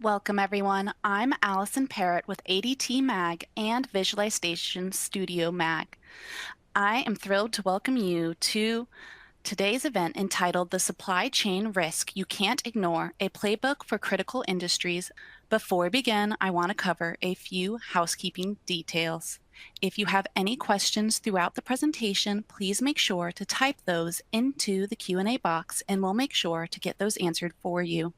Welcome, everyone. I'm Allison Parrott with ADT Mag and Visualization Studio Mag. I am thrilled to welcome you to today's event entitled The Supply Chain Risk You Can't Ignore, a Playbook for Critical Industries. Before we begin, I want to cover a few housekeeping details. If you have any questions throughout the presentation, please make sure to type those into the Q&A box and we'll make sure to get those answered for you.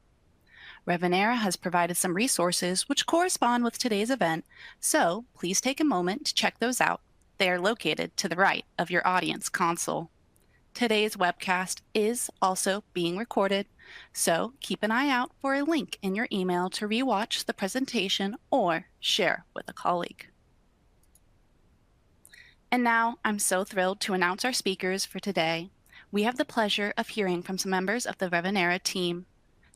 Revenera has provided some resources which correspond with today's event, so please take a moment to check those out. They are located to the right of your audience console. Today's webcast is also being recorded, so keep an eye out for a link in your email to rewatch the presentation or share with a colleague. And now I'm so thrilled to announce our speakers for today. We have the pleasure of hearing from some members of the Revenera team.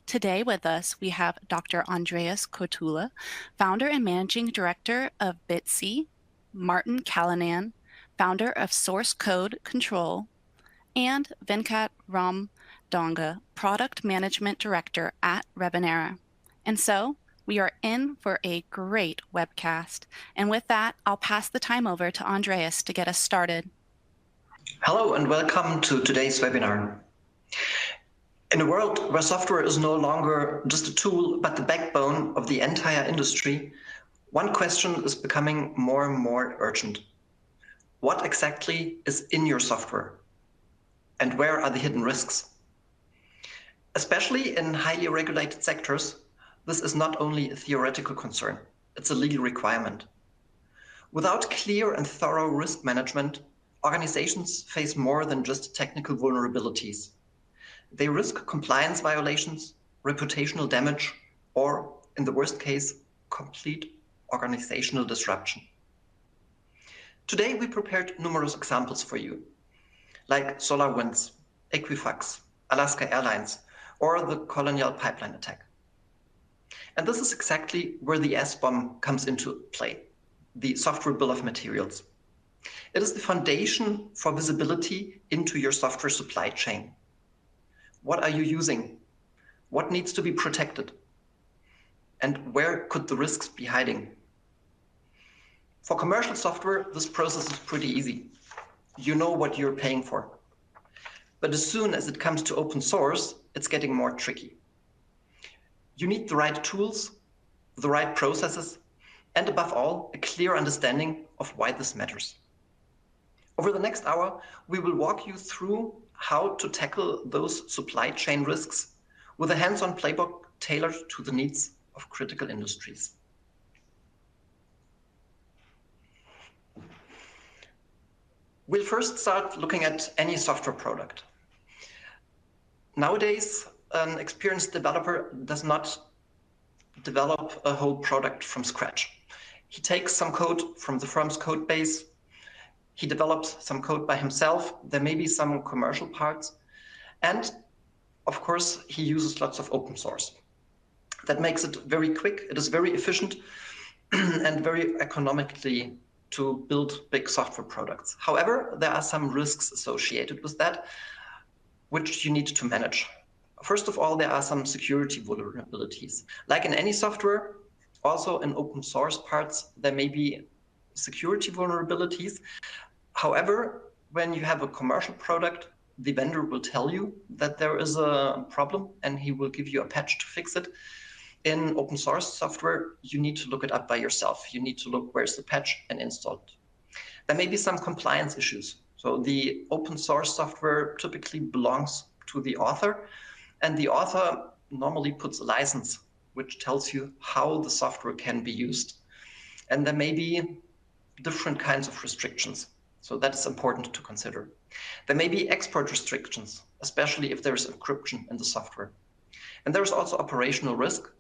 Today with us, we have Dr. Andreas Kotula, founder and managing director of Bitsy, Martin Callanan, founder of Source Code Control, and Venkat Ramdonga, product management director at Revenera. And so we are in for a great webcast. And with that, I'll pass the time over to Andreas to get us started. Hello and welcome to today's webinar. In a world where software is no longer just a tool, but the backbone of the entire industry, one question is becoming more and more urgent. What exactly is in your software? And where are the hidden risks? Especially in highly regulated sectors, this is not only a theoretical concern, it's a legal requirement. Without clear and thorough risk management, organizations face more than just technical vulnerabilities. They risk compliance violations, reputational damage, or, in the worst case, complete organizational disruption. Today, we prepared numerous examples for you, like SolarWinds, Equifax, Alaska Airlines, or the Colonial Pipeline attack. And this is exactly where the SBOM comes into play, the software bill of materials. It is the foundation for visibility into your software supply chain. What are you using? What needs to be protected? And where could the risks be hiding? For commercial software, this process is pretty easy. You know what you're paying for. But as soon as it comes to open source, it's getting more tricky. You need the right tools, the right processes, and above all, a clear understanding of why this matters. Over the next hour, we will walk you through how to tackle those supply chain risks with a hands-on playbook tailored to the needs of critical industries. We'll first start looking at any software product. Nowadays, an experienced developer does not develop a whole product from scratch. He takes some code from the firm's code base. He develops some code by himself. There may be some commercial parts. And of course, he uses lots of open source. That makes it very quick. It is very efficient and very economically to build big software products. However, there are some risks associated with that, which you need to manage. First of all, there are some security vulnerabilities. Like in any software, also in open source parts, there may be security vulnerabilities. However, when you have a commercial product, the vendor will tell you that there is a problem and he will give you a patch to fix it. In open source software, you need to look it up by yourself. You need to look where's the patch and install it. There may be some compliance issues. So the open source software typically belongs to the author, and the author normally puts a license which tells you how the software can be used. And there may be different kinds of restrictions. So that is important to consider. There may be export restrictions, especially if there is encryption in the software. And there is also operational risk.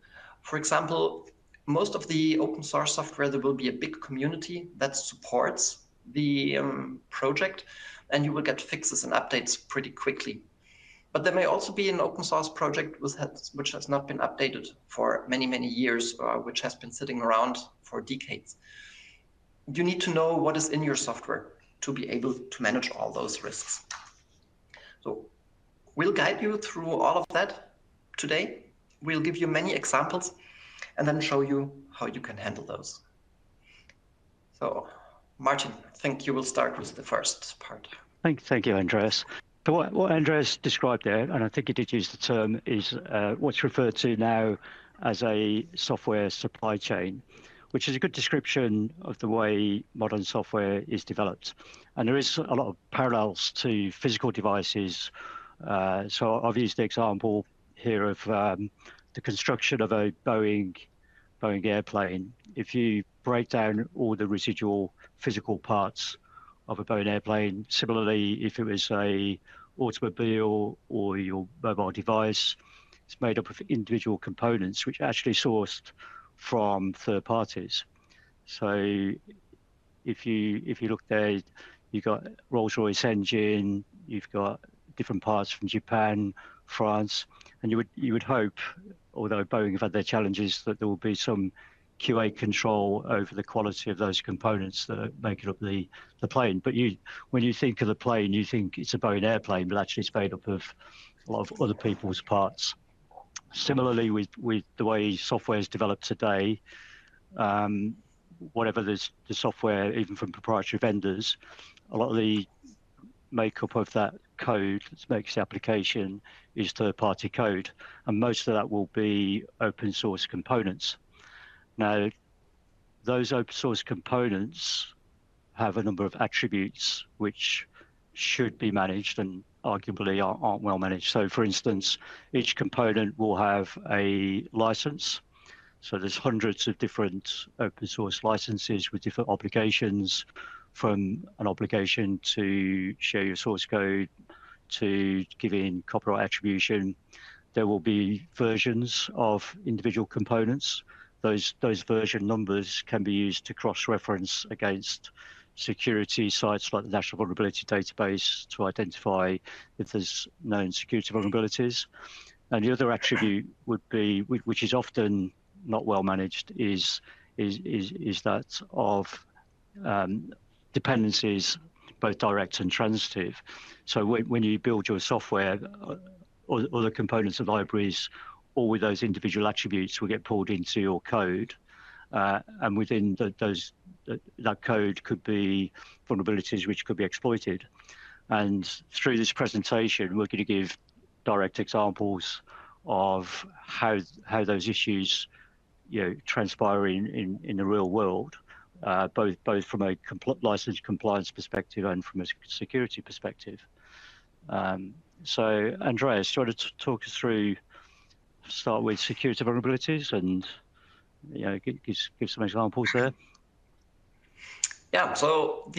For example, most of the open source software, there will be a big community that supports the project, and you will get fixes and updates pretty quickly. But there may also be an open source project which has not been updated for many, many years, or which has been sitting around for decades. You need to know what is in your software to be able to manage all those risks. So we'll guide you through all of that today. We'll give you many examples. and then show you how you can handle those. So, Martin, I think you will start with the first part. Thank you, Andreas. So what Andreas described there, and I think he did use the term, is what's referred to now as a software supply chain, which is a good description of the way modern software is developed. And there is a lot of parallels to physical devices. So I've used the example here of the construction of a Boeing airplane. If you break down all the residual physical parts of a Boeing airplane, similarly, if it was a automobile or your mobile device, it's made up of individual components which are actually sourced from third parties. So if you look there, you've got Rolls-Royce engine, you've got different parts from Japan, France, and you would hope, although Boeing have had their challenges, that there will be some QA control over the quality of those components that are making up the plane. But when you think of the plane, you think it's a Boeing airplane, but actually it's made up of a lot of other people's parts. Similarly, with the way software is developed today, whatever the software, even from proprietary vendors, a lot of the makeup of that code that makes the application is third-party code, and most of that will be open source components. Now, those open source components have a number of attributes which should be managed and arguably aren't well managed. So for instance, each component will have a license. So there's hundreds of different open source licenses with different obligations, from an obligation to share your source code to give in copyright attribution. There will be versions of individual components. Those version numbers can be used to cross-reference against security sites like the National Vulnerability Database to identify if there's known security vulnerabilities. And the other attribute would be, which is often not well managed, is that of dependencies, both direct and transitive. So when you build your software, other components of libraries, all with those individual attributes will get pulled into your code. And within that code could be vulnerabilities which could be exploited. And through this presentation, we're going to give direct examples of how those issues transpire in the real world, both from a license compliance perspective and from a security perspective. So Andreas, do you want to talk us through, start with security vulnerabilities and give some examples there? Yeah, so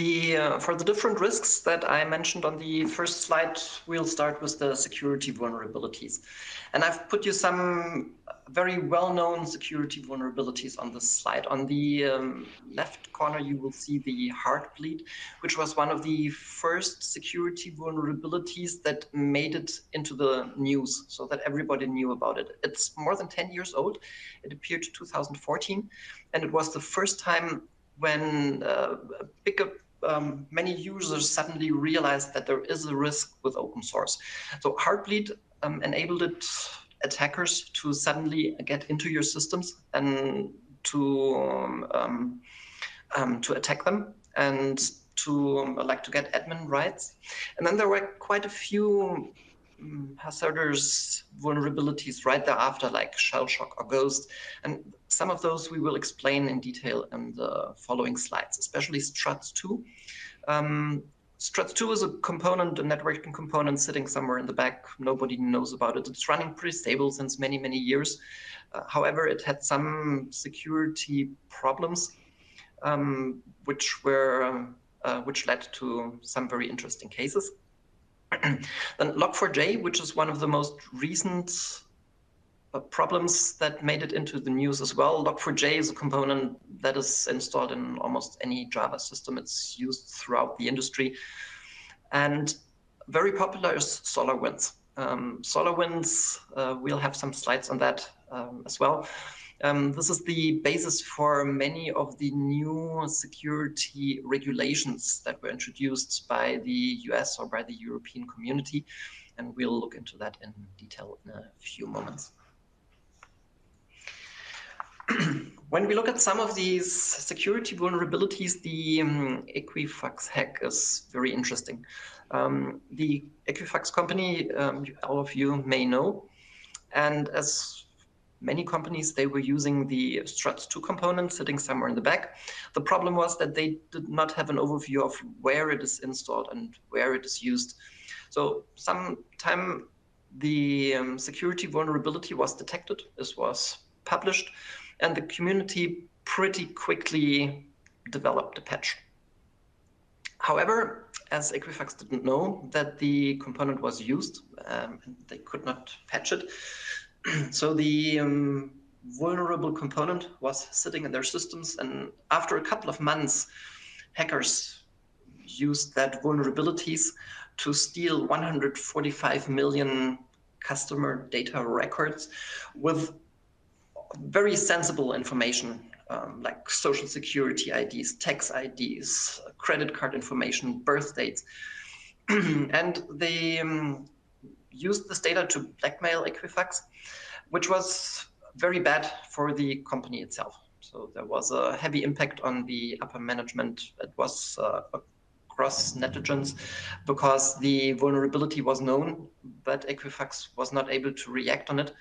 for the different risks that I mentioned on the first slide, we'll start with the security vulnerabilities. And I've put you some very well-known security vulnerabilities on this slide. On the left corner, you will see the Heartbleed, which was one of the first security vulnerabilities that made it into the news so that everybody knew about it. It's more than 10 years old. It appeared in 2014, and it was the first time when many users suddenly realized that there is a risk with open source. So Heartbleed enabled attackers to suddenly get into your systems and to attack them and to get admin rights. And then there were quite a few hazardous vulnerabilities right thereafter, like Shell Shock or Ghost. And some of those we will explain in detail in the following slides, especially Struts2. Struts2 is a component, a networking component sitting somewhere in the back. Nobody knows about it. It's running pretty stable since many, many years. However, it had some security problems, which led to some very interesting cases. Then Log4j, which is one of the most recent problems that made it into the news as well. Log4j is a component that is installed in almost any Java system. It's used throughout the industry. And very popular is SolarWinds. SolarWinds, we'll have some slides on that as well. This is the basis for many of the new security regulations that were introduced by the US or by the European community. And we'll look into that in detail in a few moments. When we look at some of these security vulnerabilities, the Equifax hack is very interesting. The Equifax company, all of you may know, and as many companies, they were using the struts2 component sitting somewhere in the back. The problem was that they did not have an overview of where it is installed and where it is used. So sometime the security vulnerability was detected. This was published, and the community pretty quickly developed a patch. However, as Equifax didn't know that the component was used, they could not patch it. So the vulnerable component was sitting in their systems, and after a couple of months, hackers used that vulnerabilities to steal 145 million customer data records with very sensible information, like social security IDs, tax IDs, credit card information, birth dates. And they used this data to blackmail Equifax, which was very bad for the company itself. So there was a heavy impact on the upper management. It was across netizens because the vulnerability was known, but Equifax was not able to react on it.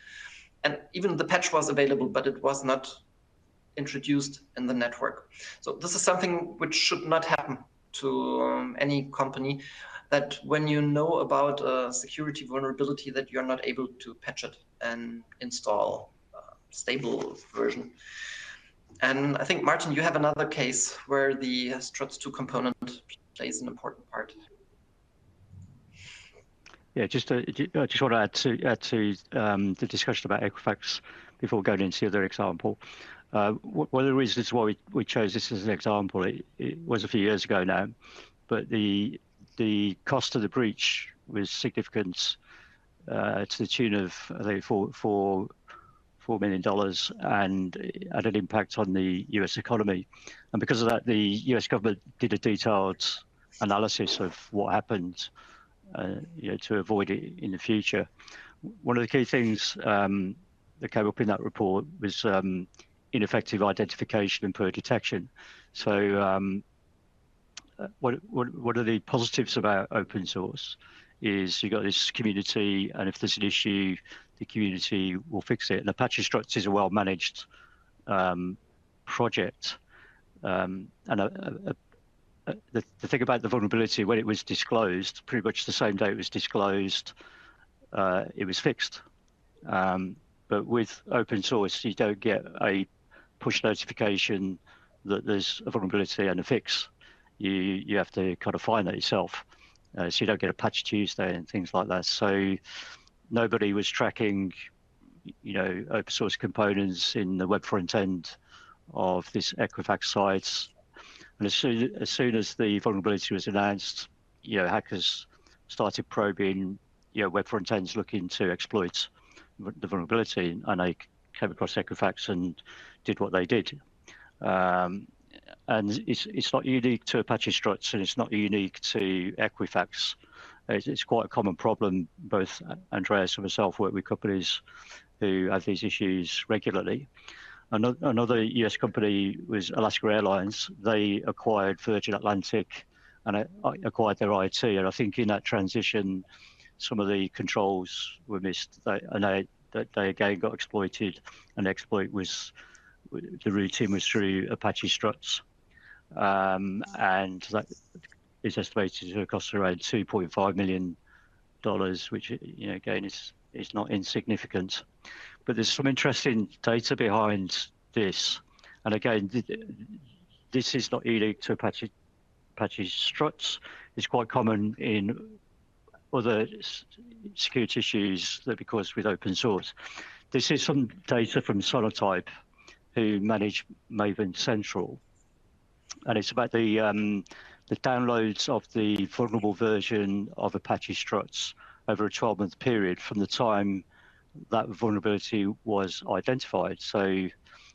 And even the patch was available, but it was not introduced in the network. So this is something which should not happen to any company, that when you know about a security vulnerability that you're not able to patch it and install a stable version. And I think, Martin, you have another case where the struts2 component plays an important part. Yeah, I just want to add to the discussion about Equifax before going into the other example. One of the reasons why we chose this as an example, it was a few years ago now, but the cost of the breach was significant, to the tune of, I think, $4 million, and it had an impact on the US economy. And because of that, the US government did a detailed analysis of what happened, to avoid it in the future. One of the key things that came up in that report was ineffective identification and poor detection. So what are the positives about open source is you've got this community, and if there's an issue, the community will fix it. And Apache Struts is a well-managed project. And the thing about the vulnerability, when it was disclosed, pretty much the same day it was disclosed, it was fixed. But with open source, you don't get a push notification that there's a vulnerability and a fix. You have to kind of find that yourself. So you don't get a patch Tuesday and things like that. So nobody was tracking, open source components in the web front end of this Equifax site. And as soon as the vulnerability was announced, hackers started probing, web front ends looking to exploit the vulnerability, and they came across Equifax and did what they did. And it's not unique to Apache Struts, and it's not unique to Equifax. It's quite a common problem. Both Andreas and myself work with companies who have these issues regularly. Another US company was Alaska Airlines. They acquired Virgin Atlantic and acquired their IT. And I think in that transition, some of the controls were missed, and they again got exploited. And the exploit was, the routing was through Apache Struts. And that is estimated to cost around $2.5 million, which, again, is not insignificant. But there's some interesting data behind this. And again, this is not unique to Apache Struts. It's quite common in other security issues that we cause with open source. This is some data from Sonotype, who manage Maven Central. And it's about the downloads of the vulnerable version of Apache Struts over a 12-month period from the time that vulnerability was identified. So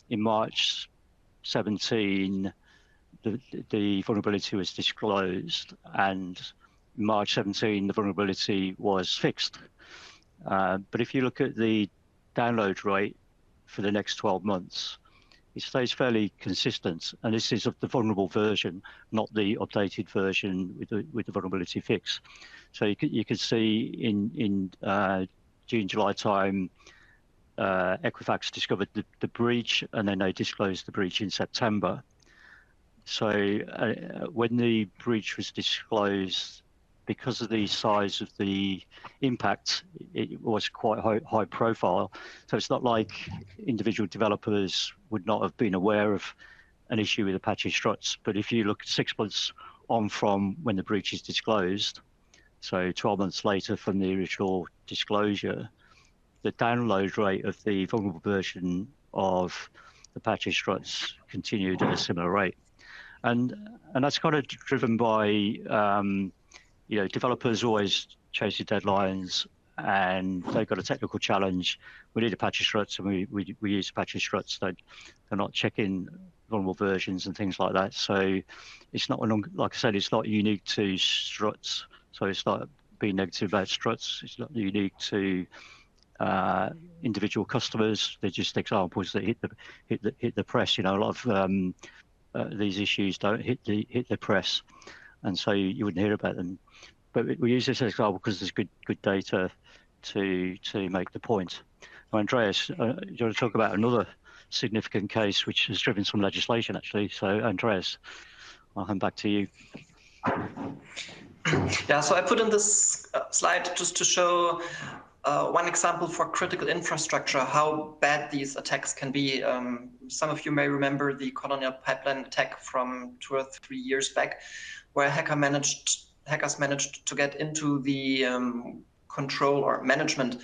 in March 17, the vulnerability was disclosed, and in March 17, the vulnerability was fixed. But if you look at the download rate for the next 12 months, it stays fairly consistent. And this is of the vulnerable version, not the updated version with the vulnerability fix. So you can see in June, July time, Equifax discovered the breach, and then they disclosed the breach in September. So when the breach was disclosed, because of the size of the impact, it was quite high profile. So it's not like individual developers would not have been aware of an issue with Apache struts. But if you look 6 months on from when the breach is disclosed, so 12 months later from the original disclosure, the download rate of the vulnerable version of the Apache struts continued at a similar rate. And that's kind of driven by developers always chasing deadlines, and they've got a technical challenge. We need Apache struts, and we use Apache struts. They're not checking vulnerable versions and things like that. So it's not, like I said, it's not unique to struts. So it's not being negative about struts. It's not unique to individual customers. They're just examples that hit the press. A lot of these issues don't hit the press, and so you wouldn't hear about them. But we use this as example because there's good data to make the point. Now, Andreas, do you want to talk about another significant case which has driven some legislation, actually? So, Andreas, I'll hand back to you. Yeah, so I put in this slide just to show one example for critical infrastructure, how bad these attacks can be. Some of you may remember the Colonial Pipeline attack from 2 or 3 years back, where hackers managed to get into the control or management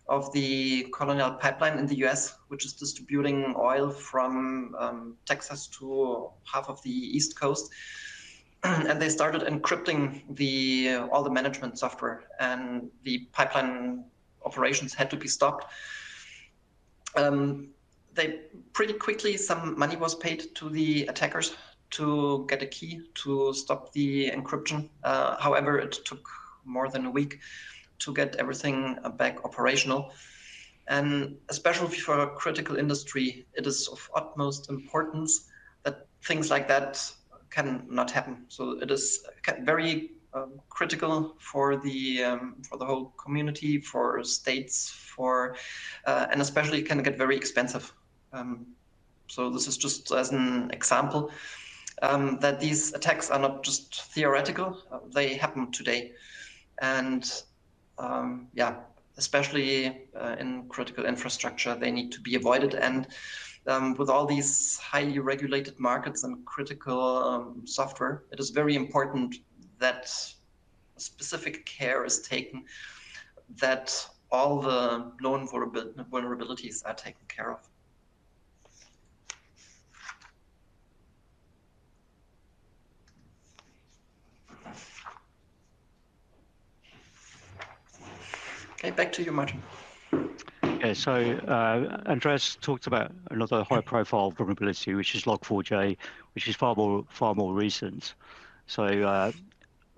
of the Colonial Pipeline in the US, which is distributing oil from Texas to half of the East Coast. And they started encrypting all the management software, and the pipeline operations had to be stopped. They pretty quickly, some money was paid to the attackers to get a key to stop the encryption. However, it took more than a week to get everything back operational. And especially for a critical industry, it is of utmost importance that things like that can not happen. So it is very critical for the whole community, for states, and especially can get very expensive. So this is just as an example that these attacks are not just theoretical; they happen today, and especially in critical infrastructure, they need to be avoided. And with all these highly regulated markets and critical software, it is very important that specific care is taken, that all the known vulnerabilities are taken care of. Okay, back to you, Martin. Yeah, so Andreas talked about another high-profile vulnerability, which is Log4j, which is far more recent. So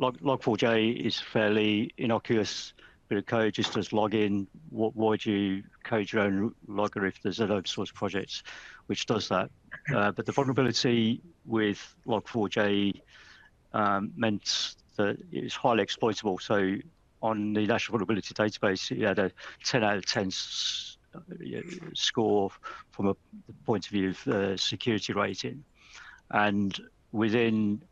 Log4j is fairly innocuous bit of code, just as login. Why do you code your own logger if there's an open source project which does that? But the vulnerability with Log4j meant that it was highly exploitable. So on the National Vulnerability Database, it had a 10 out of 10 score from a point of view of security rating. And within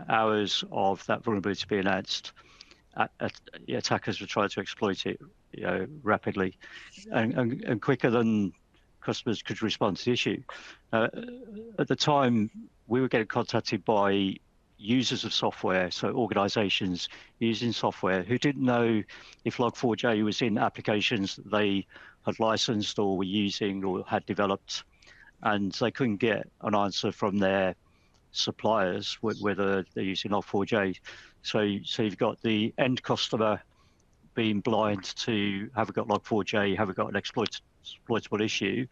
hours of that vulnerability being announced, attackers were trying to exploit it rapidly and quicker than customers could respond to the issue. At the time, we were getting contacted by users of software, so organizations using software who didn't know if Log4j was in applications that they had licensed or were using or had developed, and they couldn't get an answer from their suppliers whether they're using Log4j. So you've got the end customer being blind to, have we got Log4j, have we got an exploitable issue,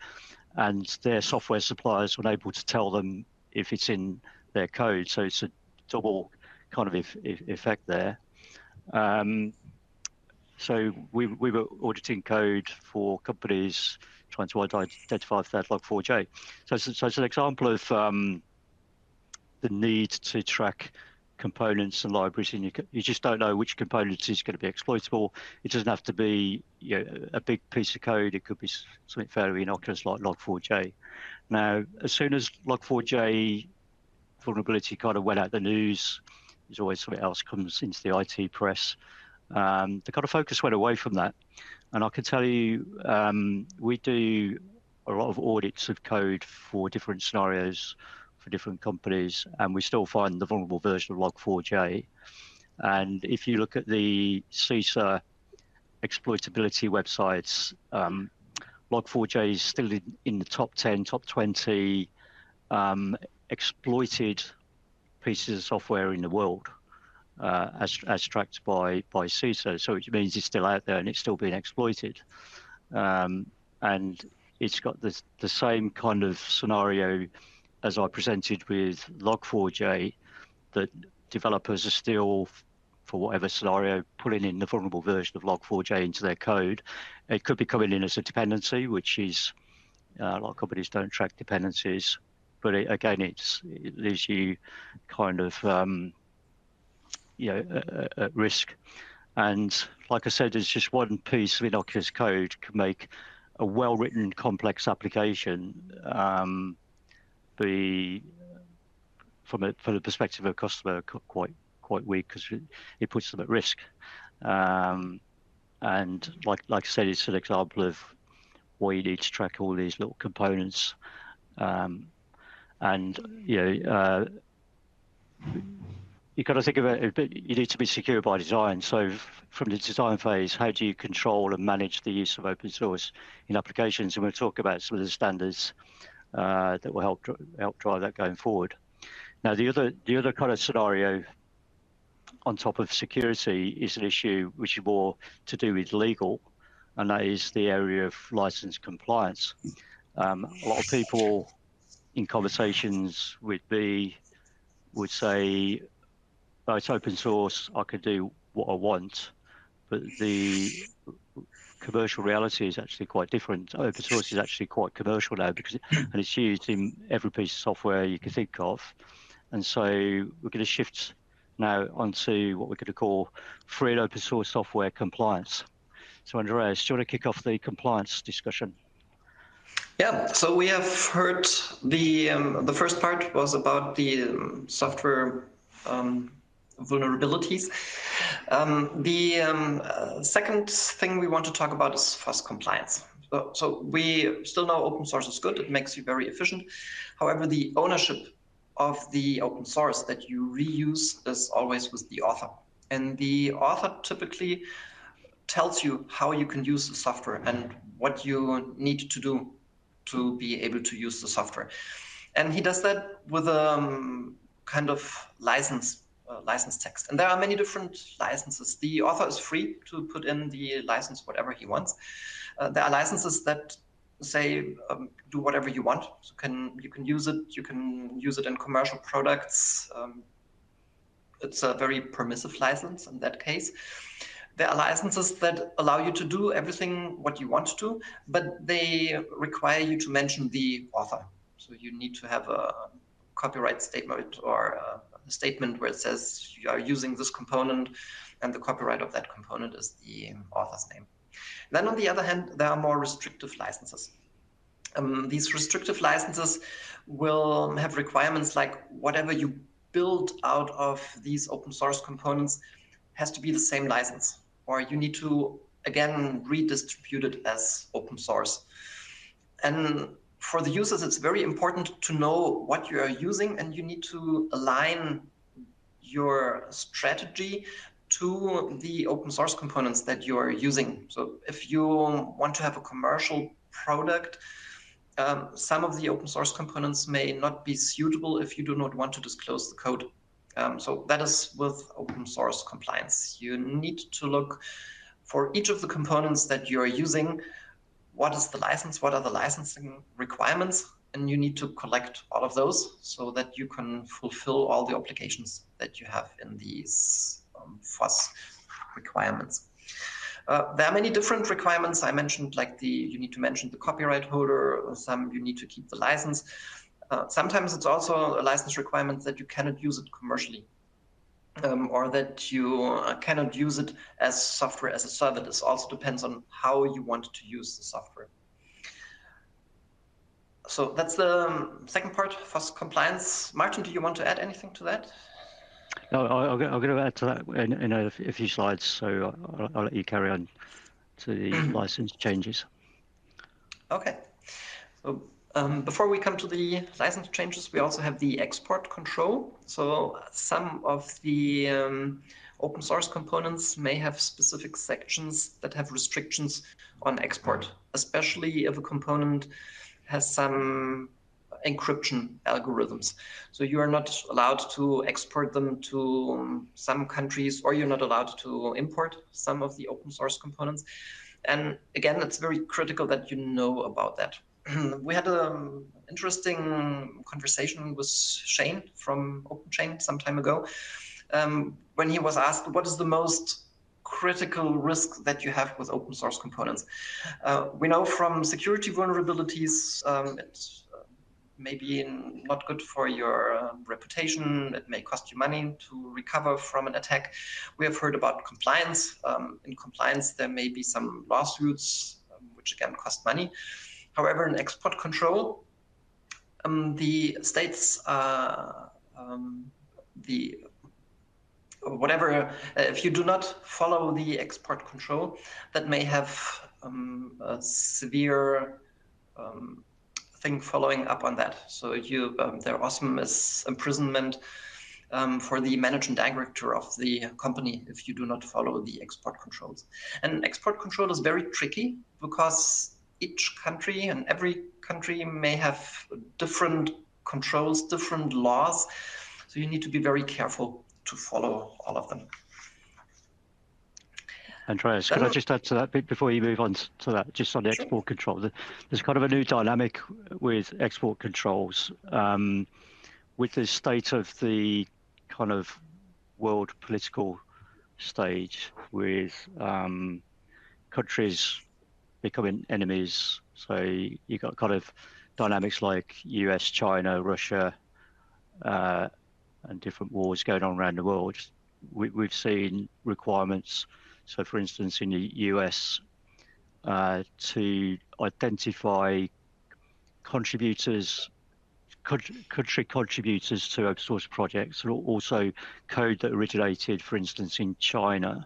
and their software suppliers were unable to tell them if it's in their code. So it's a double kind of effect there. So we were auditing code for companies trying to identify if they had Log4j. So it's an example of the need to track components and libraries, and you just don't know which component is going to be exploitable. It doesn't have to be a big piece of code. It could be something fairly innocuous like Log4j. Now, as soon as Log4j vulnerability kind of went out the news, there's always something else comes into the IT press. The kind of focus went away from that. And I can tell you, we do a lot of audits of code for different scenarios for different companies, and we still find the vulnerable version of Log4j. And if you look at the CISA exploitability websites, Log4j is still in the top 10, top 20 exploited pieces of software in the world, as tracked by CISA. So it means it's still out there and it's still being exploited. And it's got the same kind of scenario as I presented with Log4j, that developers are still, for whatever scenario, pulling in the vulnerable version of Log4j into their code. It could be coming in as a dependency, which is a lot of companies don't track dependencies, but again, it leaves you kind of at risk. And like I said, there's just one piece of innocuous code can make a well-written, complex application be, from the perspective of a customer, quite weak, because it puts them at risk. And like I said, it's an example of why you need to track all these little components. And you've got to think about it, you need to be secure by design. So from the design phase, how do you control and manage the use of open source in applications? And we'll talk about some of the standards that will help drive that going forward. Now, the other kind of scenario on top of security is an issue which is more to do with legal, and that is the area of license compliance. A lot of people in conversations with me would say, oh, it's open source, I can do what I want, but the commercial reality is actually quite different. Open source is actually quite commercial now, and it's used in every piece of software you can think of. And so we're going to shift now onto what we're going to call free and open source software compliance. So Andreas, do you want to kick off the compliance discussion? Yeah, so we have heard the first part was about the software vulnerabilities. The second thing we want to talk about is FOSS compliance. So we still know open source is good, it makes you very efficient. However, the ownership of the open source that you reuse is always with the author. And the author typically tells you how you can use the software and what you need to do to be able to use the software. And he does that with a kind of license text. And there are many different licenses. The author is free to put in the license whatever he wants. There are licenses that say do whatever you want. So you can use it. You can use it in commercial products. It's a very permissive license in that case. There are licenses that allow you to do everything what you want to, but they require you to mention the author. So you need to have a copyright statement or a statement where it says you are using this component and the copyright of that component is the author's name. Then on the other hand, there are more restrictive licenses. These restrictive licenses will have requirements like whatever you build out of these open source components has to be the same license, or you need to, again, redistribute it as open source. And for the users, it's very important to know what you are using, and you need to align your strategy to the open source components that you are using. So if you want to have a commercial product, some of the open source components may not be suitable if you do not want to disclose the code. So that is with open source compliance. You need to look for each of the components that you are using. What is the license? What are the licensing requirements? And you need to collect all of those so that you can fulfill all the obligations that you have in these FOSS requirements. There are many different requirements. I mentioned like you need to mention the copyright holder, some you need to keep the license. Sometimes it's also a license requirement that you cannot use it commercially, or that you cannot use it as software as a service. This also depends on how you want to use the software. So that's the second part, FOSS compliance. Martin, do you want to add anything to that? No, I'm going to add to that in a few slides, so I'll let you carry on to the license changes. Okay. So before we come to the license changes, we also have the export control. So some of the open source components may have specific sections that have restrictions on export, especially if a component has some encryption algorithms. So you are not allowed to export them to some countries, or you're not allowed to import some of the open source components. And again, it's very critical that you know about that. We had an interesting conversation with Shane from OpenChain some time ago, when he was asked, what is the most critical risk that you have with open source components? We know from security vulnerabilities, it's maybe not good for your reputation. It may cost you money to recover from an attack. We have heard about compliance. In compliance, there may be some lawsuits, which again cost money. However, in export control, the states, if you do not follow the export control, that may have a severe thing following up on that. So there also is imprisonment for the managing director of the company if you do not follow the export controls. And export control is very tricky because each country and every country may have different controls, different laws. So you need to be very careful to follow all of them. Andreas, could I just add to that bit before you move on to that, just on the Sure. export control? There's kind of a new dynamic with export controls. With the state of the kind of world political stage, with countries becoming enemies. So you've got kind of dynamics like US, China, Russia, and different wars going on around the world. We've seen requirements. So, for instance, in the US, to identify contributors, country contributors to open source projects, and also code that originated, for instance, in China,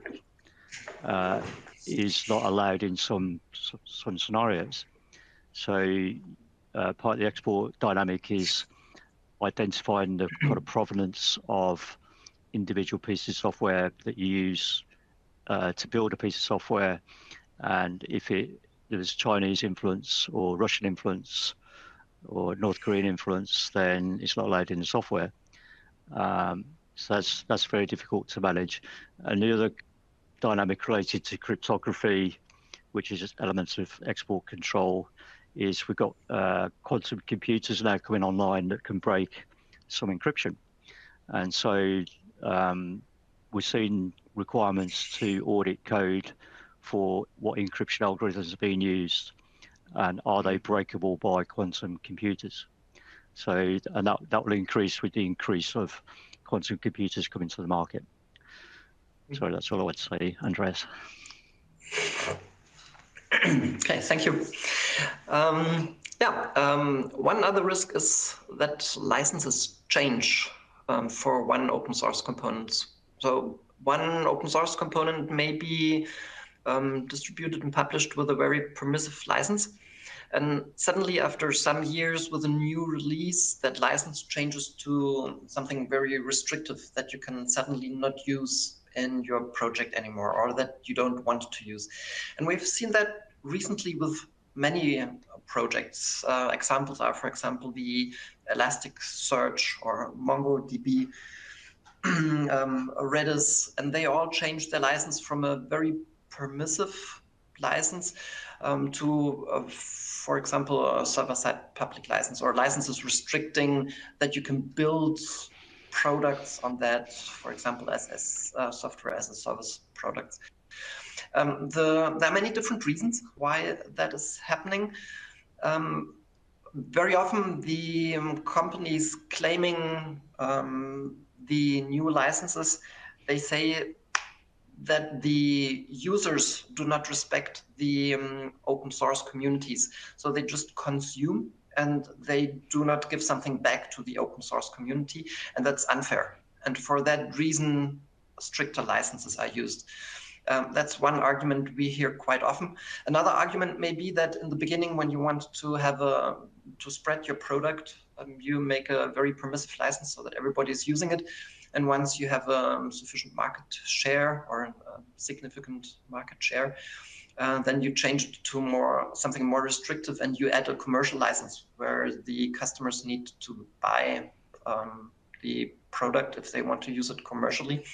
is not allowed in some scenarios. So, part of the export dynamic is identifying the kind of provenance of individual pieces of software that you use to build a piece of software, and if there's Chinese influence or Russian influence or North Korean influence, then it's not allowed in the software. So that's very difficult to manage. And the other dynamic related to cryptography, which is elements of export control, is we've got quantum computers now coming online that can break some encryption. And so we're seeing requirements to audit code for what encryption algorithms are being used and are they breakable by quantum computers. So, and that will increase with the increase of quantum computers coming to the market. So that's all I would say, Andreas. Okay, thank you. One other risk is that licenses change for one open source component. So one open source component may be distributed and published with a very permissive license. And suddenly, after some years with a new release, that license changes to something very restrictive that you can suddenly not use in your project anymore, or that you don't want to use. And we've seen that recently with many projects. Examples are, for example, the Elasticsearch or MongoDB, Redis, and they all changed their license from a very permissive license to, for example, a server-side public license, or licenses restricting that you can build products on that, for example, as software as a service products. There are many different reasons why that is happening. Very often the companies claiming the new licenses, they say that the users do not respect the open source communities. So they just consume and they do not give something back to the open source community, and that's unfair. And for that reason, stricter licenses are used. That's one argument we hear quite often. Another argument may be that in the beginning, when you want to have to spread your product, you make a very permissive license so that everybody is using it. And once you have a sufficient market share or a significant market share, then you change it to something more restrictive, and you add a commercial license where the customers need to buy the product if they want to use it commercially.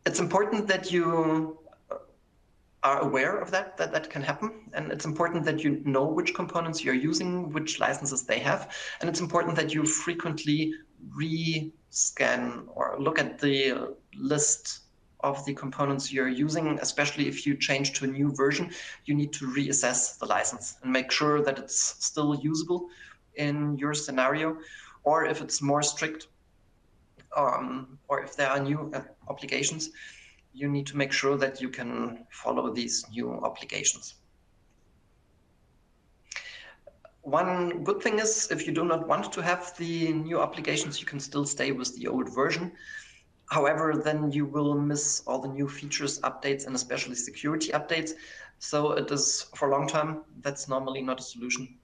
It's important that you are aware of that can happen, and it's important that you know which components you're using, which licenses they have, and it's important that you frequently re-scan or look at the list of the components you're using. Especially if you change to a new version, you need to reassess the license and make sure that it's still usable in your scenario, or if it's more strict, or if there are new obligations, you need to make sure that you can follow these new obligations. One good thing is, if you do not want to have the new obligations, you can still stay with the old version. However, then you will miss all the new features, updates, and especially security updates. So it is, for long term, that's normally not a solution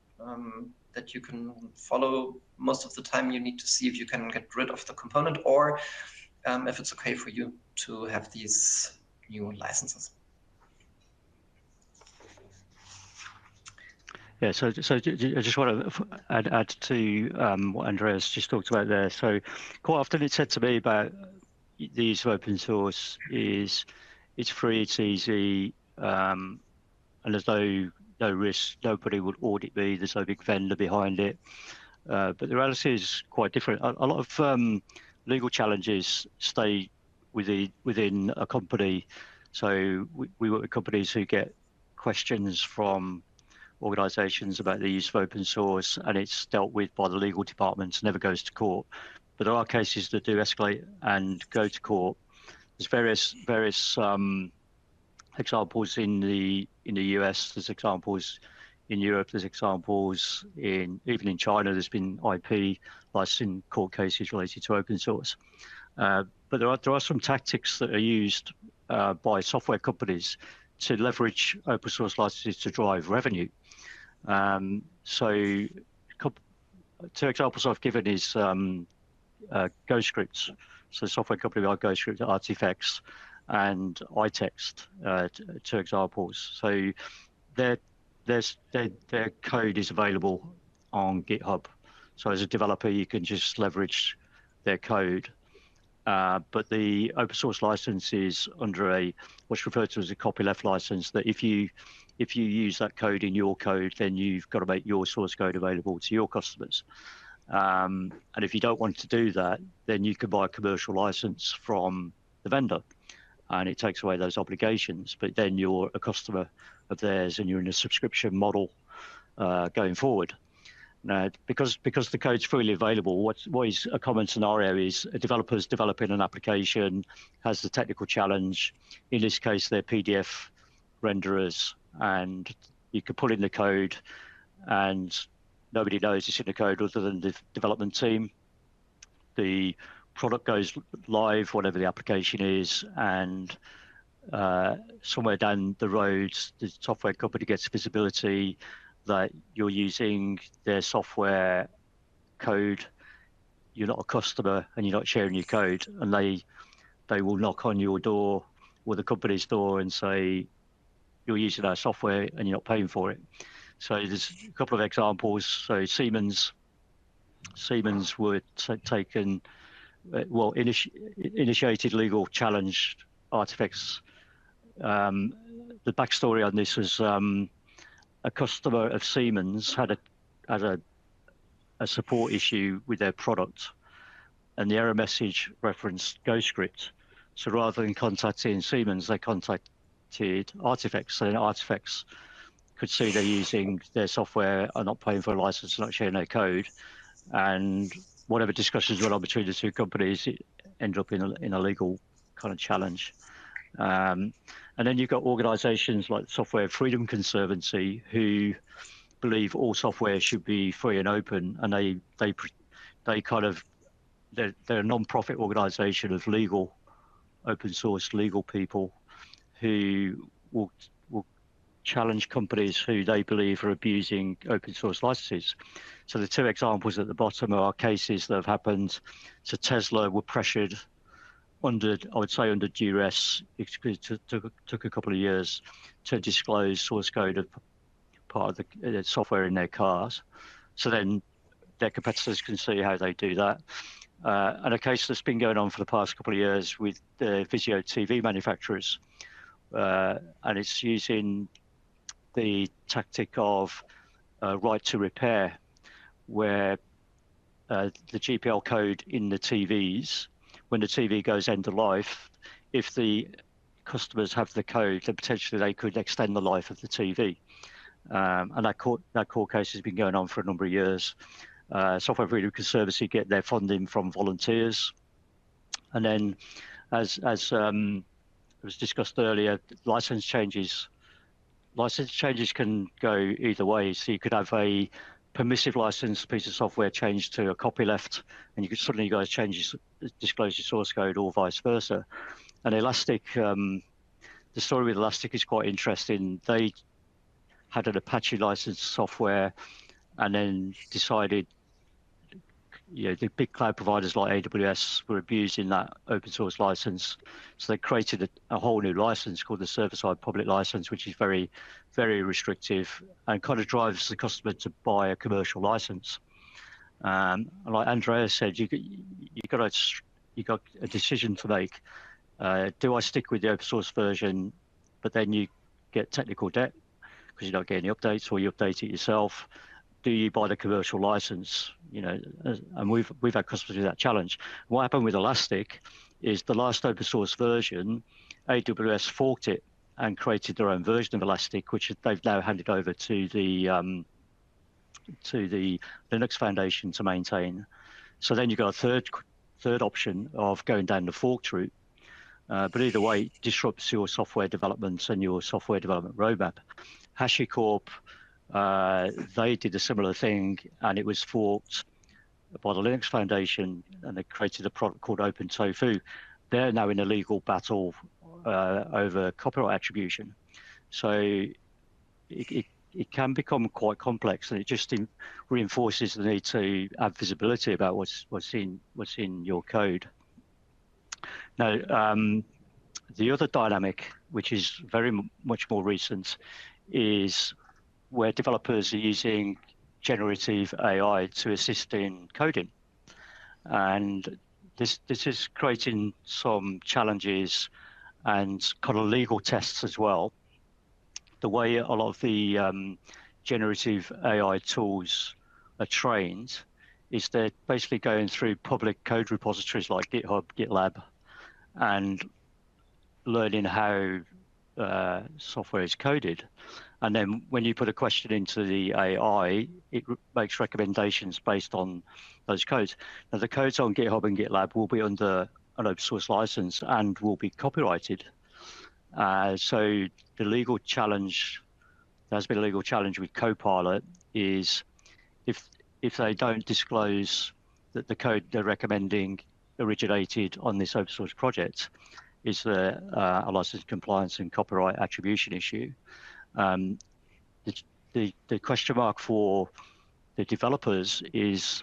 that you can follow. Most of the time, you need to see if you can get rid of the component, or if it's okay for you to have these new licenses. Yeah, so I just want to add to what Andreas just talked about there. So quite often it's said to me about the use of open source is it's free, it's easy, and there's no risk, nobody would audit me, there's no big vendor behind it. But the reality is quite different. A lot of legal challenges stay within a company. So we work with companies who get questions from organisations about the use of open source, and it's dealt with by the legal departments, never goes to court. But there are cases that do escalate and go to court. There's various examples in the US. There's examples in Europe. There's examples even in China. There's been IP licensing court cases related to open source. But there are some tactics that are used by software companies to leverage open source licenses to drive revenue. So two examples I've given is GoScripts. So software company like GoScripts, Artifacts, and iText, two examples. So their code is available on GitHub. So as a developer, you can just leverage their code. But the open source license is under what's referred to as a copyleft license, that if you use that code in your code, then you've got to make your source code available to your customers. And if you don't want to do that, then you can buy a commercial license from the vendor, and it takes away those obligations. But then you're a customer of theirs, and you're in a subscription model going forward. Now, because the code's freely available, what is a common scenario is a developer's developing an application, has the technical challenge. In this case, they're PDF renderers, and you can pull in the code, and nobody knows it's in the code other than the development team. The product goes live, whatever the application is, and somewhere down the road, the software company gets visibility that you're using their software code, you're not a customer, and you're not sharing your code, and they will knock on your door or the company's door and say, you're using our software and you're not paying for it. So there's a couple of examples. So Siemens were taken, initiated legal challenge Artifacts. The backstory on this was a customer of Siemens had a support issue with their product, and the error message referenced GoScript. So rather than contacting Siemens, they contacted Artifacts. So then Artifacts could see they're using their software, are not paying for a license, not sharing their code, and whatever discussions went on between the two companies, it ended up in a legal kind of challenge. And then you've got organisations like Software Freedom Conservancy who believe all software should be free and open, and they kind of they're a non-profit organisation of legal open source legal people who will challenge companies who they believe are abusing open source licenses. So the two examples at the bottom are cases that have happened. So Tesla were pressured under, I would say, under duress. It took a couple of years to disclose source code of part of the software in their cars. So then their competitors can see how they do that. And a case that's been going on for the past couple of years with the Vizio TV manufacturers. And it's using the tactic of right to repair, where the GPL code in the TVs, when the TV goes end of life, if the customers have the code, then potentially they could extend the life of the TV. And that court case has been going on for a number of years. Software Freedom Conservancy get their funding from volunteers. And then, as was discussed earlier, license changes can go either way. So you could have a permissive license piece of software changed to a copyleft, and you could suddenly disclose your source code, or vice versa. And Elastic, the story with Elastic is quite interesting. They had an Apache licensed software, and then decided, the big cloud providers like AWS were abusing that open source license. So they created a whole new license called the server-side public license, which is very, very restrictive and kind of drives the customer to buy a commercial license. And like Andreas said, you got a decision to make. Do I stick with the open source version, but then you get technical debt because you don't get any updates, or you update it yourself? Do you buy the commercial license? And we've had customers with that challenge. What happened with Elastic is the last open source version, AWS forked it and created their own version of Elastic, which they've now handed over to the Linux Foundation to maintain. So then you've got a third option of going down the forked route. But either way, it disrupts your software development and your software development roadmap. HashiCorp, they did a similar thing, and it was forked by the Linux Foundation, and they created a product called OpenTofu. They're now in a legal battle over copyright attribution. So it can become quite complex, and it just reinforces the need to have visibility about what's in your code. Now, the other dynamic, which is very much more recent, is where developers are using generative AI to assist in coding. And this is creating some challenges and kind of legal tests as well. The way a lot of the generative AI tools are trained is they're basically going through public code repositories like GitHub, GitLab, and learning how software is coded. And then when you put a question into the AI, it makes recommendations based on those codes. Now, the codes on GitHub and GitLab will be under an open source license and will be copyrighted. So the legal challenge, there's been a legal challenge with Copilot, is if they don't disclose that the code they're recommending originated on this open source project, is a license compliance and copyright attribution issue. The question mark for the developers is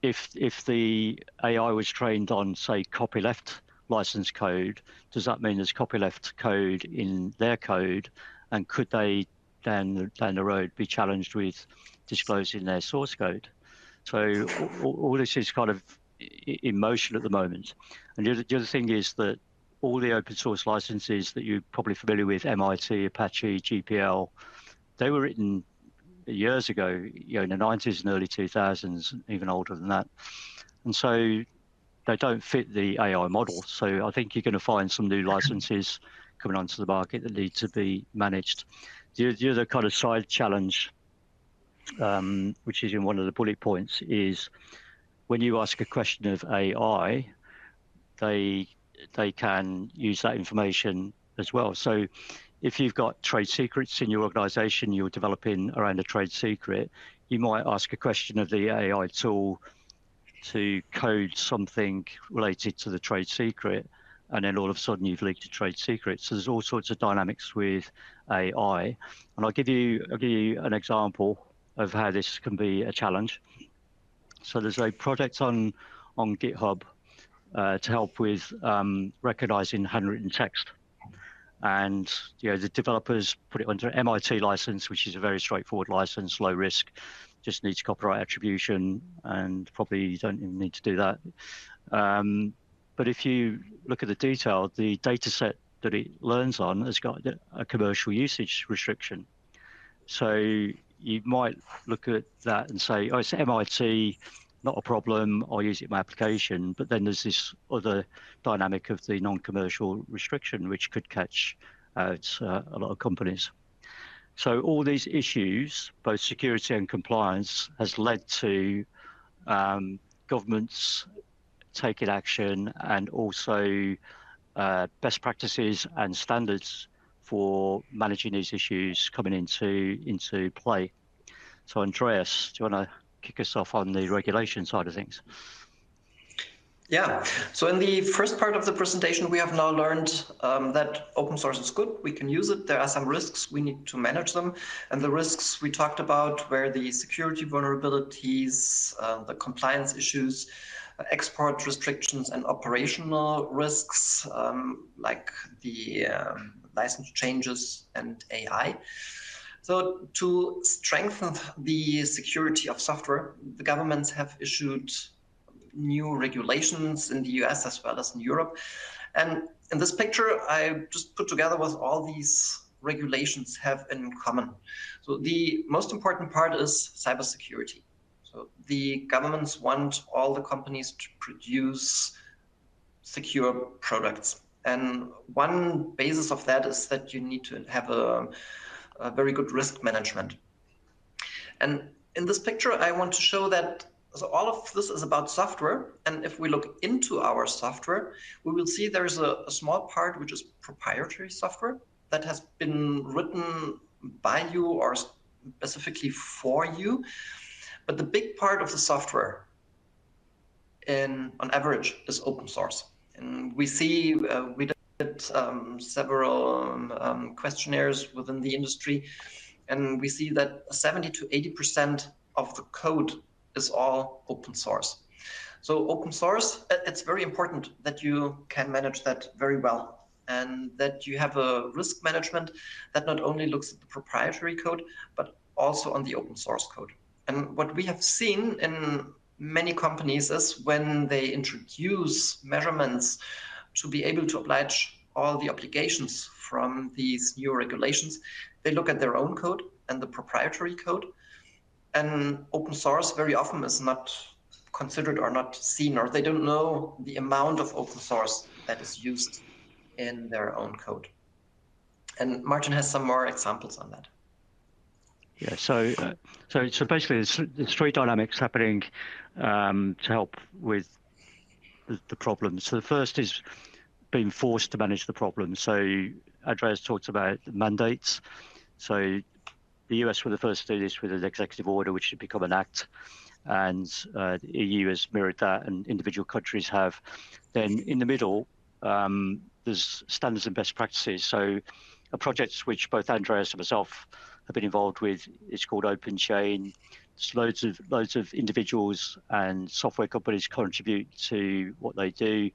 if the AI was trained on, say, copyleft license code, does that mean there's copyleft code in their code, and could they down the road be challenged with disclosing their source code? So all this is kind of in motion at the moment. And the other thing is that all the open source licenses that you're probably familiar with, MIT, Apache, GPL, they were written years ago, in the 90s and early 2000s, even older than that. And so they don't fit the AI model. So I think you're going to find some new licenses coming onto the market that need to be managed. The other kind of side challenge, which is in one of the bullet points, is when you ask a question of AI, they can use that information as well. So if you've got trade secrets in your organization, you're developing around a trade secret, you might ask a question of the AI tool to code something related to the trade secret, and then all of a sudden you've leaked a trade secret. So there's all sorts of dynamics with AI, and I'll give you an example of how this can be a challenge. So there's a project on GitHub to help with recognizing handwritten text. And the developers put it under MIT license, which is a very straightforward license, low risk, just needs copyright attribution, and probably you don't even need to do that. But if you look at the detail, the data set that it learns on has got a commercial usage restriction. So you might look at that and say, oh, it's MIT, not a problem, I'll use it in my application. But then there's this other dynamic of the non-commercial restriction, which could catch out a lot of companies. So all these issues, both security and compliance, has led to governments taking action, and also best practices and standards for managing these issues coming into play. So Andreas, do you want to kick us off on the regulation side of things? Yeah, so in the first part of the presentation, we have now learned that open source is good. We can use it. There are some risks. We need to manage them. And the risks we talked about were the security vulnerabilities, the compliance issues, export restrictions, and operational risks like the license changes and AI. So to strengthen the security of software, the governments have issued new regulations in the US as well as in Europe. And in this picture, I just put together what all these regulations have in common. So the most important part is cybersecurity. So the governments want all the companies to produce secure products. And one basis of that is that you need to have a very good risk management. And in this picture, I want to show that so all of this is about software. And if we look into our software, we will see there's a small part which is proprietary software that has been written by you or specifically for you. But the big part of the software on average is open source. And we see we did several questionnaires within the industry, and we see that 70 to 80% of the code is all open source. So open source, it's very important that you can manage that very well, and that you have a risk management that not only looks at the proprietary code, but also on the open source code. And what we have seen in many companies is when they introduce measurements to be able to oblige all the obligations from these new regulations, they look at their own code and the proprietary code. And open source very often is not considered or not seen, or they don't know the amount of open source that is used in their own code. And Martin has some more examples on that. Yeah, so basically there's three dynamics happening to help with the problem. So the first is being forced to manage the problem. So Andreas talked about mandates. So the US were the first to do this with an executive order, which had become an act, and the EU has mirrored that, and individual countries have. Then in the middle, there's standards and best practices. So a project which both Andreas and myself have been involved with is called Open Chain. Loads of individuals and software companies contribute to what they do,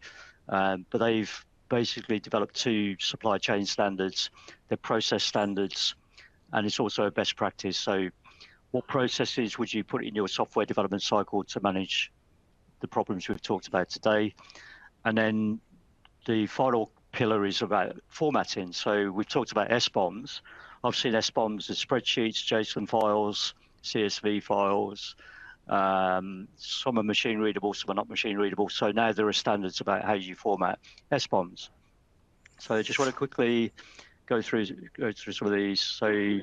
but they've basically developed two supply chain standards. They're process standards, and it's also a best practice. So what processes would you put in your software development cycle to manage the problems we've talked about today? And then the final pillar is about formatting. So we've talked about SBOMs. I've seen SBOMs as spreadsheets, JSON files, CSV files, Some are machine readable, some are not machine readable. So now there are standards about how you format SBOMs. So I just want to quickly go through some of these. So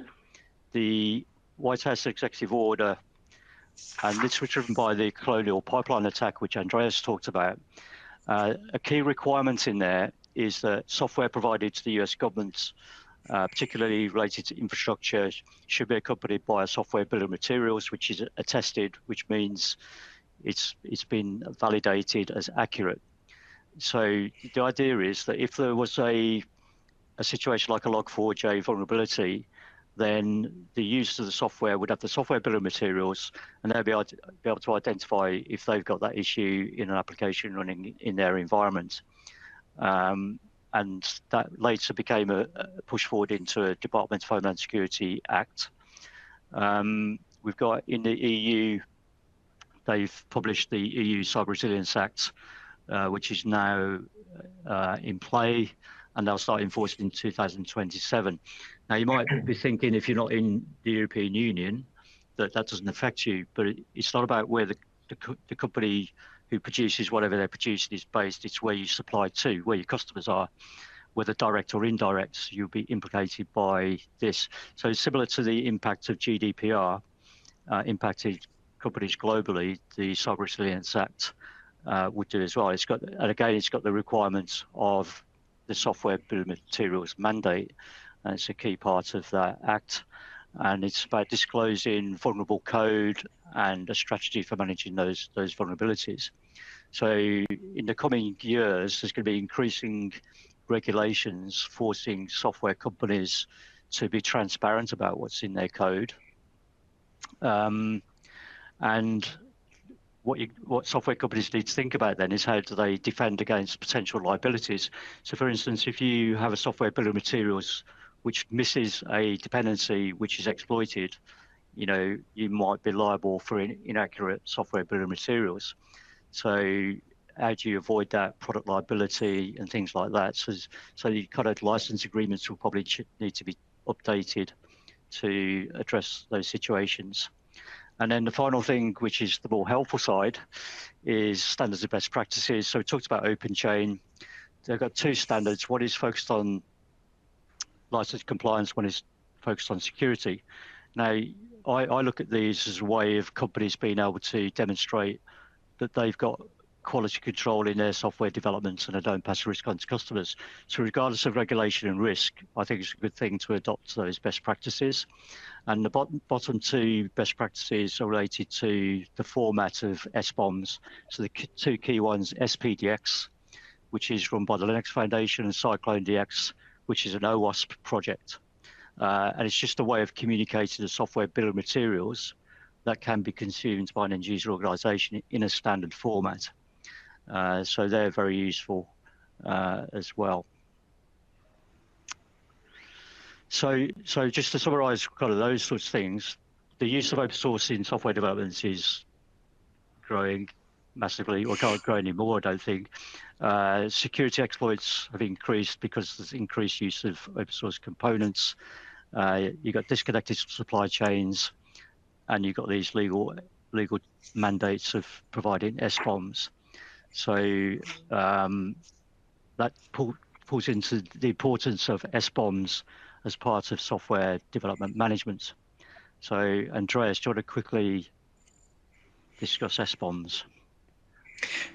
the White House executive order, and this was driven by the Colonial Pipeline attack, which Andreas talked about. A key requirement in there is that software provided to the US government, particularly related to infrastructure, should be accompanied by a software bill of materials, which is attested, which means it's been validated as accurate. So the idea is that if there was a situation like a Log4j vulnerability, then the users of the software would have the software bill of materials, and they'll be able to identify if they've got that issue in an application running in their environment. And that later became a push forward into a Department of Homeland Security Act. We've got in the EU, they've published the EU Cyber Resilience Act, which is now in play, and they'll start enforcing in 2027. Now, you might be thinking, if you're not in the European Union, that doesn't affect you, but it's not about where the company who produces whatever they're producing is based. It's where you supply to, where your customers are, whether direct or indirect, you'll be implicated by this. So similar to the impact of GDPR impacted companies globally, the Cyber Resilience Act would do as well. It's got the requirements of the software bill of materials mandate, and it's a key part of that act. And it's about disclosing vulnerable code and a strategy for managing those vulnerabilities. So in the coming years, there's going to be increasing regulations forcing software companies to be transparent about what's in their code. And what software companies need to think about then is how do they defend against potential liabilities. So for instance, if you have a software bill of materials which misses a dependency which is exploited, you might be liable for inaccurate software bill of materials. So how do you avoid that product liability and things like that? So the kind of license agreements will probably need to be updated to address those situations. And then the final thing, which is the more helpful side, is standards of best practices. So we talked about open chain. They've got two standards. One is focused on license compliance, one is focused on security. Now, I look at these as a way of companies being able to demonstrate that they've got quality control in their software developments and they don't pass risk on to customers. So regardless of regulation and risk, I think it's a good thing to adopt those best practices. And the bottom two best practices are related to the format of SBOMs. So the two key ones, SPDX, which is run by the Linux Foundation, and CycloneDX, which is an OWASP project. And it's just a way of communicating the software bill of materials that can be consumed by an end user organization in a standard format. So they're very useful as well. So just to summarize kind of those sorts of things, the use of open source in software development is growing massively, or can't grow anymore, I don't think. Security exploits have increased because there's increased use of open source components. You've got disconnected supply chains, and you've got these legal mandates of providing SBOMs. So that pulls into the importance of SBOMs as part of software development management. So Andreas, do you want to quickly discuss SBOMs?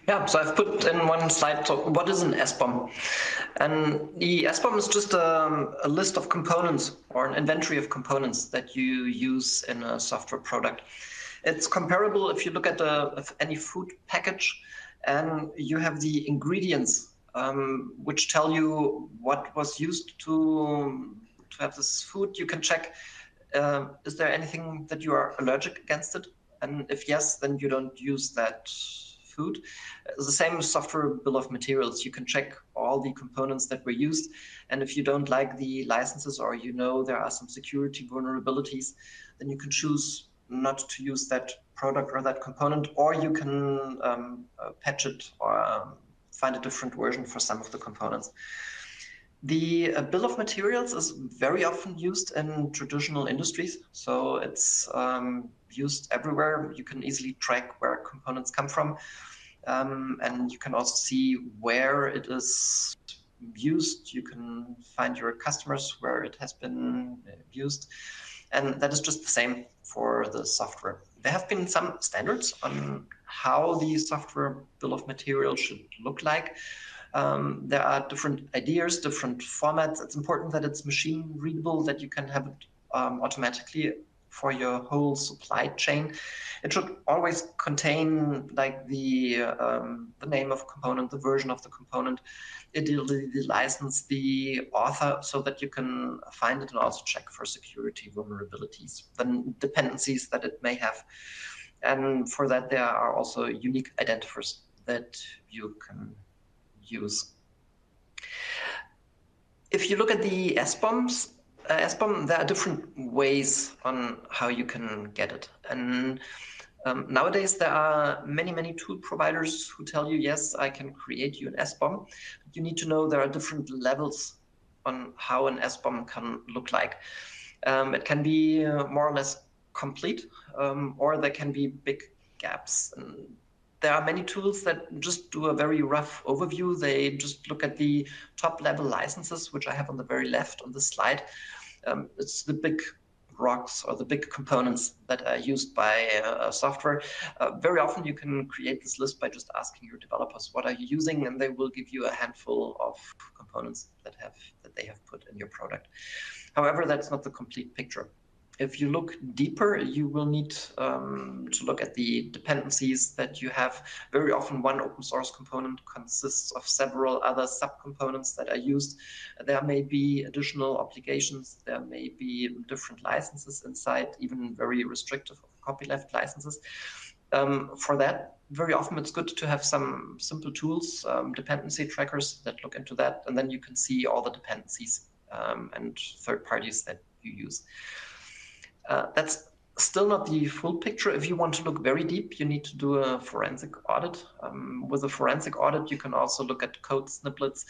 Yeah, so I've put in one slide, so what is an SBOM? And the SBOM is just a list of components or an inventory of components that you use in a software product. It's comparable if you look at any food package and you have the ingredients which tell you what was used to have this food. You can check, is there anything that you are allergic against it? And if yes, then you don't use that food. The same with software bill of materials. You can check all the components that were used. And if you don't like the licenses, or there are some security vulnerabilities, then you can choose not to use that product or that component, or you can patch it or find a different version for some of the components. The bill of materials is very often used in traditional industries, so it's used everywhere. You can easily track where components come from, and you can also see where it is used. You can find your customers where it has been used, and that is just the same for the software. There have been some standards on how the software bill of materials should look like. There are different ideas, different formats. It's important that it's machine readable, that you can have it automatically for your whole supply chain. It should always contain like the name of a component, the version of the component, ideally the license, the author, so that you can find it and also check for security vulnerabilities, the dependencies that it may have. And for that, there are also unique identifiers that you can use. If you look at the SBOM, there are different ways on how you can get it. And nowadays, there are many tool providers who tell you, yes, I can create you an SBOM. You need to know there are different levels on how an SBOM can look like. It can be more or less complete, or there can be big gaps. And there are many tools that just do a very rough overview. They just look at the top level licenses, which I have on the very left on the slide. It's the big rocks or the big components that are used by software. Very often you can create this list by just asking your developers, what are you using? And they will give you a handful of components that they have put in your product. However, that's not the complete picture. If you look deeper, you will need to look at the dependencies that you have. Very often one open source component consists of several other subcomponents that are used. There may be additional obligations. There may be different licenses inside, even very restrictive copyleft licenses. For that, very often it's good to have some simple tools, dependency trackers that look into that, and then you can see all the dependencies and third parties that you use. That's still not the full picture. If you want to look very deep, you need to do a forensic audit. With a forensic audit, you can also look at code snippets.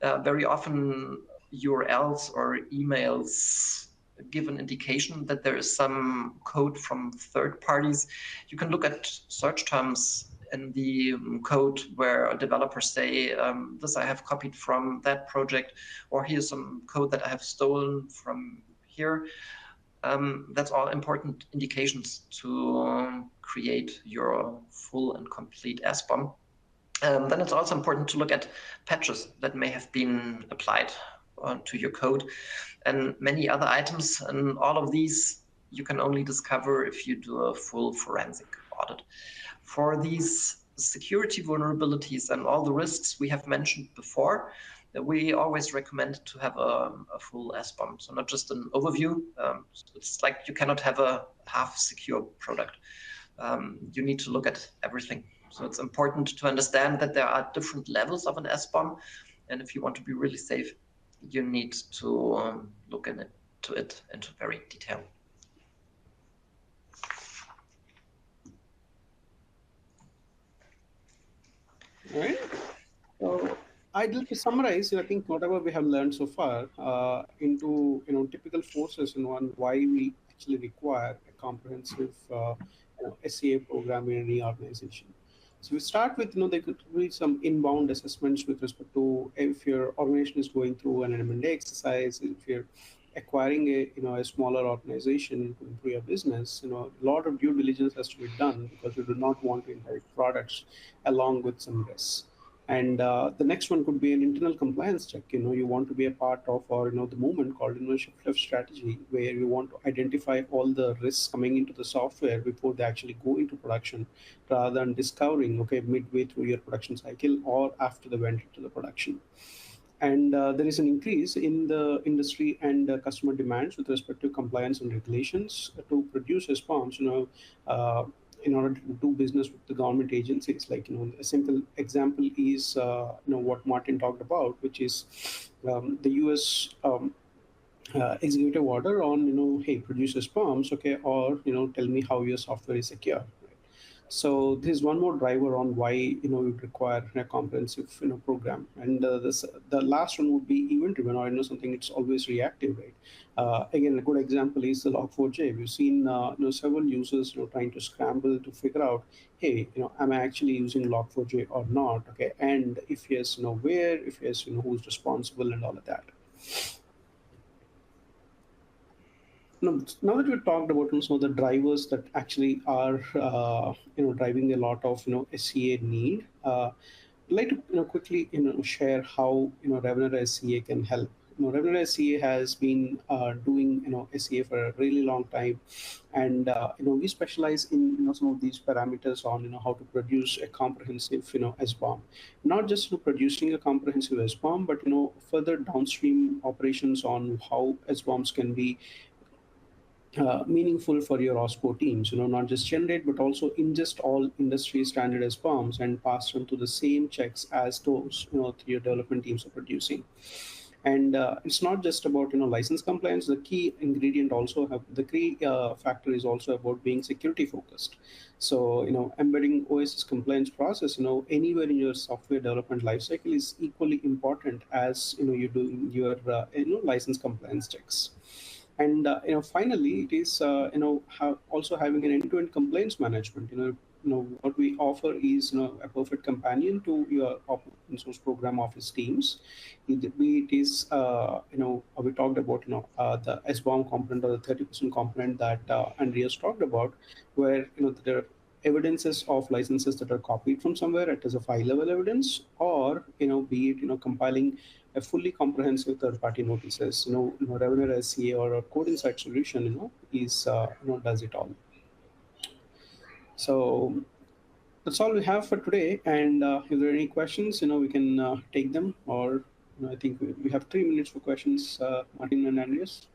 Very often URLs or emails give an indication that there is some code from third parties. You can look at search terms in the code where developers say, this I have copied from that project, or here's some code that I have stolen from here. That's all important indications to create your full and complete SBOM. Then it's also important to look at patches that may have been applied to your code and many other items. And all of these you can only discover if you do a full forensic audit. For these security vulnerabilities and all the risks we have mentioned before, we always recommend to have a full SBOM. So not just an overview. It's like you cannot have a half secure product. You need to look at everything. So it's important to understand that there are different levels of an SBOM. And if you want to be really safe, you need to look into it into very detail. All right. So I'd like to summarize, I think, whatever we have learned so far into typical forces and why we actually require a comprehensive SCA program in any organization. So we start with there could be some inbound assessments with respect to if your organization is going through an M&A exercise, if you're acquiring a smaller organization to improve your business, a lot of due diligence has to be done because you do not want to inherit products along with some risks. And the next one could be an internal compliance check. You want to be a part of, or the movement called innovation left strategy, where you want to identify all the risks coming into the software before they actually go into production, rather than discovering midway through your production cycle or after they went into the production. And there is an increase in the industry and customer demands with respect to compliance and regulations to produce response. In order to do business with the government agencies, like a simple example is what Martin talked about, which is the U.S. Executive order on hey, produce response, or tell me how your software is secure. So this is one more driver on why you require a comprehensive program. And the last one would be event driven, or something it's always reactive, right? Again, a good example is the Log4j. We've seen several users trying to scramble to figure out, hey, am I actually using Log4j or not? Okay, and if yes, where, if yes, who's responsible and all of that. Now that we talked about some of the drivers that actually are driving a lot of SCA need, I'd like to quickly share how Revenue SCA can help. Revenue SCA has been doing SCA for a really long time, and we specialize in some of these parameters on how to produce a comprehensive SBOM, not just producing a comprehensive SBOM, but further downstream operations on how SBOMs can be meaningful for your OSPO teams, not just generate, but also ingest all industry standard SBOMs and pass them to the same checks as those, your development teams are producing. And it's not just about, license compliance. The key ingredient also have the key factor is also about being security focused. So, embedding OSS compliance process, anywhere in your software development lifecycle is equally important as, you do your, license compliance checks. And finally, it is also having an end-to-end compliance management. What we offer is a perfect companion to your open source program office teams. It is we talked about the SBOM component, or the 30% component that Andreas talked about, where there are evidences of licenses that are copied from somewhere. It is a file level evidence, or be it compiling a fully comprehensive third-party notices. Revenue SCA or a code insight solution, is does it all. So that's all we have for today. And if there are any questions, we can take them. Or I think we have 3 minutes for questions, Martin and Andreas.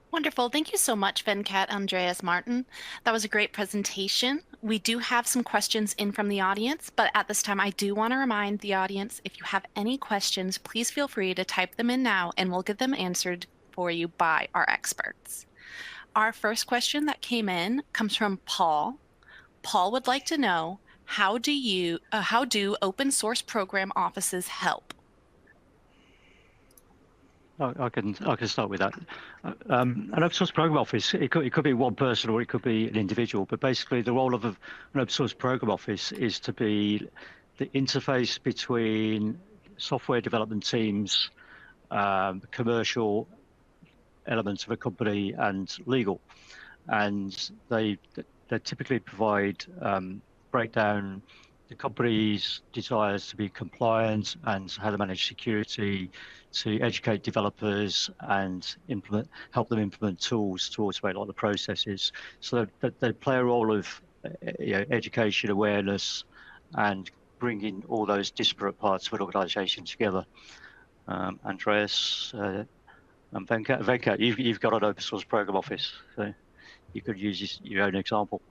Wonderful. Thank you so much, Venkat, Andreas, Martin. That was a great presentation. We do have some questions in from the audience, but at this time, I do want to remind the audience, if you have any questions, please feel free to type them in now, and we'll get them answered for you by our experts. Our first question that came in comes from Paul. Paul would like to know, how do open source program offices help? I can start with that. An open source program office, it could be one person or it could be an individual, but basically the role of an open source program office is to be the interface between software development teams, commercial elements of a company, and legal. And they typically provide breakdown the company's desires to be compliant and how to manage security, to educate developers and help them implement tools to automate a lot of the processes. So they play a role of education, awareness, and bringing all those disparate parts of an organization together. Andreas and Venkat, you've got an open source program office, so you could use your own example.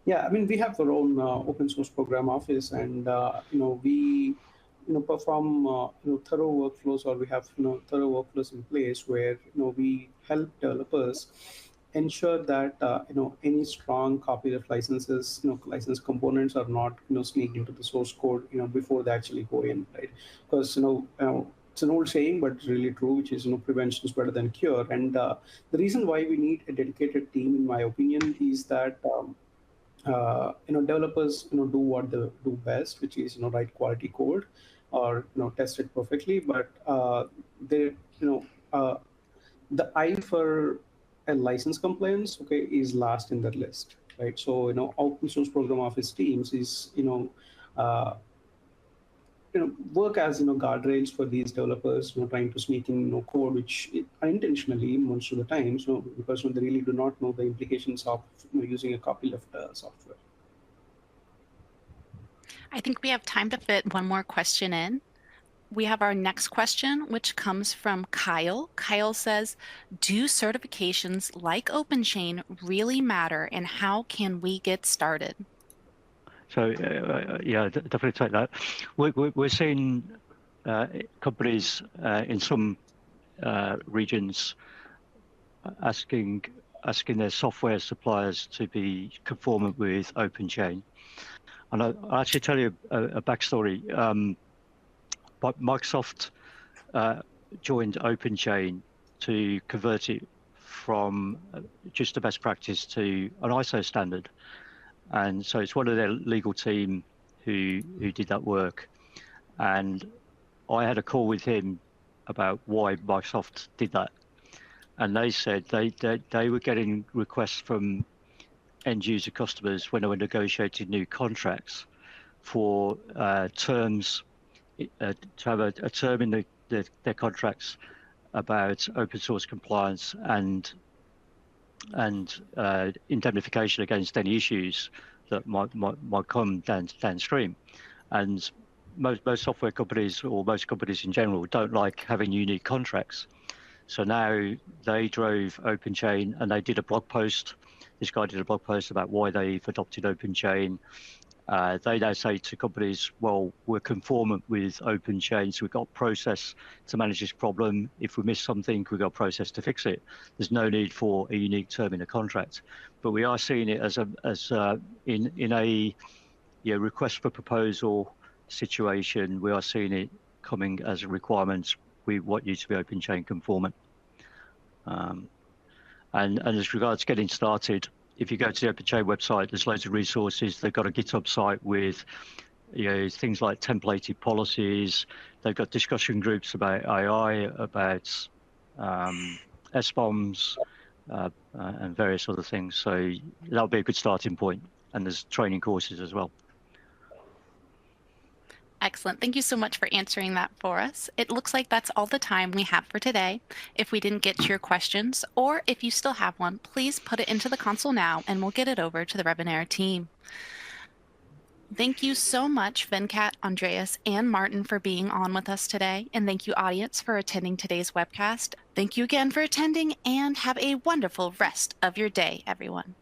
Yeah, I mean, we have our own open source program office, and we perform thorough workflows, or we have thorough workflows in place where we help developers ensure that any strong copyleft licenses, license components are not sneaked into the source code before they actually go in, right? Because it's an old saying, but it's really true, which is prevention is better than cure. And the reason why we need a dedicated team, in my opinion, is that developers do what they do best, which is write quality code or test it perfectly, but they the eye for a license compliance, okay, is last in that list, right? So open source program office teams is uh, work as guardrails for these developers trying to sneak in code which unintentionally most of the time, so because they really do not know the implications of using a copyleft software. I think we have time to fit one more question in. We have our next question, which comes from Kyle. Kyle says, do certifications like OpenChain really matter, and how can we get started? So yeah, definitely take that. We're seeing companies in some regions asking asking their software suppliers to be conformant with OpenChain. And I'll actually tell you a backstory. But Microsoft joined OpenChain to convert it from just a best practice to an ISO standard. And so it's one of their legal team who did that work. And I had a call with him about why Microsoft did that. And they said they were getting requests from end user customers when they were negotiating new contracts for terms, to have a term in their contracts about open source compliance and indemnification against any issues that might come downstream. And most software companies, or most companies in general, don't like having unique contracts. So now they drove OpenChain, and they did a blog post. This guy did a blog post about why they've adopted OpenChain. They now say to companies, well, we're conformant with OpenChain, so we've got a process to manage this problem. If we miss something, we've got a process to fix it. There's no need for a unique term in a contract. But we are seeing it as in a request for proposal situation. We are seeing it coming as a requirement. We want you to be OpenChain conformant. And as regards getting started, if you go to the OpenChain website, there's loads of resources. They've got a GitHub site with things like templated policies. They've got discussion groups about AI, about SBOMs, and various other things. So that'll be a good starting point. And there's training courses as well. Excellent. Thank you so much for answering that for us. It looks like that's all the time we have for today. If we didn't get to your questions, or if you still have one, please put it into the console now and we'll get it over to the Webinara team. Thank you so much, Venkat, Andreas, and Martin for being on with us today. And thank you, audience, for attending today's webcast. Thank you again for attending, and have a wonderful rest of your day, everyone.